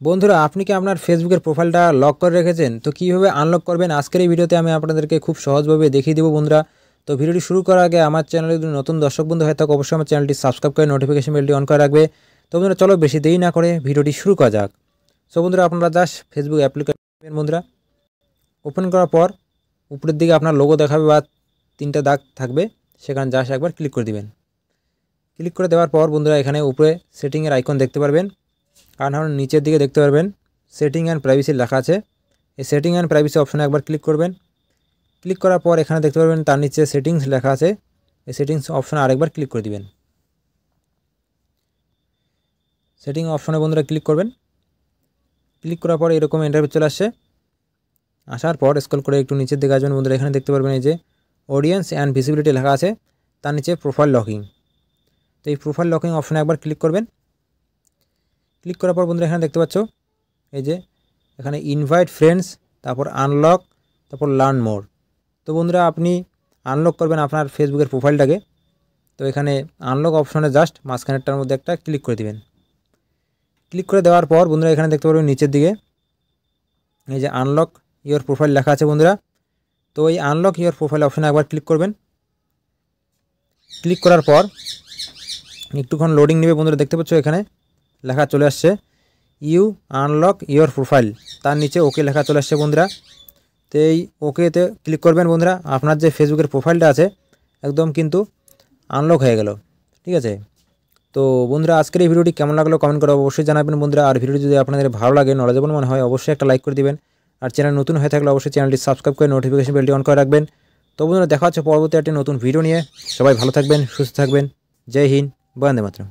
বন্ধুরা, আপনি কি আপনার ফেসবুকের প্রোফাইলটা লক করে রেখেছেন? তো কীভাবে আনলক করবেন আজকের এই ভিডিওতে আমি আপনাদেরকে খুব সহজভাবে দেখিয়ে দেবো বন্ধুরা। তো ভিডিওটি শুরু করার আগে আমার চ্যানেলে যদি নতুন দর্শক বন্ধু হয় থাকে অবশ্যই আমার চ্যানেলটি সাবস্ক্রাইব করে নোটিফিকেশন বেলটি অন করে রাখবে। তো বন্ধুরা চলো বেশি দেরি না করে ভিডিওটি শুরু করা যাক। সো বন্ধুরা, আপনারা জাস্ট ফেসবুক অ্যাপ্লিকেশন বন্ধুরা ওপেন করার পর উপরের দিকে আপনার লোগো দেখাবে বা তিনটা দাগ থাকবে, সেখানে জাস্ট একবার ক্লিক করে দিবেন। ক্লিক করে দেওয়ার পর বন্ধুরা এখানে উপরে সেটিংয়ের আইকন দেখতে পারবেন, আর নিচের দিকে দেখতে পারবেন সেটিং অ্যান্ড প্রাইভেসি লেখা আছে। এই সেটিং অ্যান্ড প্রাইভেসি অপশনে একবার ক্লিক করবেন। ক্লিক করার পর এখানে দেখতে পারবেন তার নিচে সেটিংস লেখা আছে। এই সেটিংস অপশনে আরেকবার ক্লিক করে দিবেন। সেটিং অপশনে বন্ধুরা ক্লিক করবেন। ক্লিক করার পর এরকম ইন্টারফেস চলে আসছে। আসার পর স্ক্রল করে একটু নিচের দিকে আসবেন বন্ধুরা, এখানে দেখতে পারবেন এই যে অডিয়েন্স অ্যান্ড ভিজিবিলিটি লেখা আছে, তার নিচে প্রোফাইল লকিং। তো এই প্রোফাইল লকিং অপশনে একবার ক্লিক করবেন। ক্লিক করার পর বন্ধুরা এখানে দেখতে পাচ্ছ এই যে এখানে ইনভাইট ফ্রেন্ডস, তারপর আনলক, তারপর লার্ন মোর। তো বন্ধুরা আপনি আনলক করবেন আপনার ফেসবুকের প্রোফাইলটাকে। তো এখানে আনলক অপশনে জাস্ট মাঝখানেরটার মধ্যে একটা ক্লিক করে দিবেন। ক্লিক করে দেওয়ার পর বন্ধুরা এখানে দেখতে পারবেন নিচের দিকে এই যে আনলক ইওর প্রোফাইল লেখা আছে বন্ধুরা। তো এই আনলক ইওর প্রোফাইল অপশনে একবার ক্লিক করবেন। ক্লিক করার পর একটুক্ষণ লোডিং নেবে বন্ধুরা, দেখতে পাচ্ছ এখানে লেখা চলে আসছে ইউ আনলক ইওর প্রোফাইল, তার নিচে ওকে লেখা চলে আসছে বন্ধুরা। তো এই ওকেতে ক্লিক করবেন বন্ধুরা, আপনার যে ফেসবুকের প্রোফাইলটা আছে একদম কিন্তু আনলক হয়ে গেল। ঠিক আছে। তো বন্ধুরা আজকের এই ভিডিওটি কেমন লাগলো কমেন্ট করে অবশ্যই জানাবেন বন্ধুরা। আর ভিডিওটি যদি আপনাদের ভালো লাগে, নলেজেবল মনে হয়, অবশ্যই একটা লাইক করে দিবেন। আর চ্যানেল নতুন হয়ে থাকলে অবশ্যই চ্যানেলটি সাবস্ক্রাইব করে নোটিফিকেশন বেলটি অন করে রাখবেন। তো বন্ধুরা দেখা হচ্ছে পরবর্তী একটি নতুন ভিডিও নিয়ে। সবাই ভালো থাকবেন, সুস্থ থাকবেন। জয় হিন্দ, বন্দে মাতরম।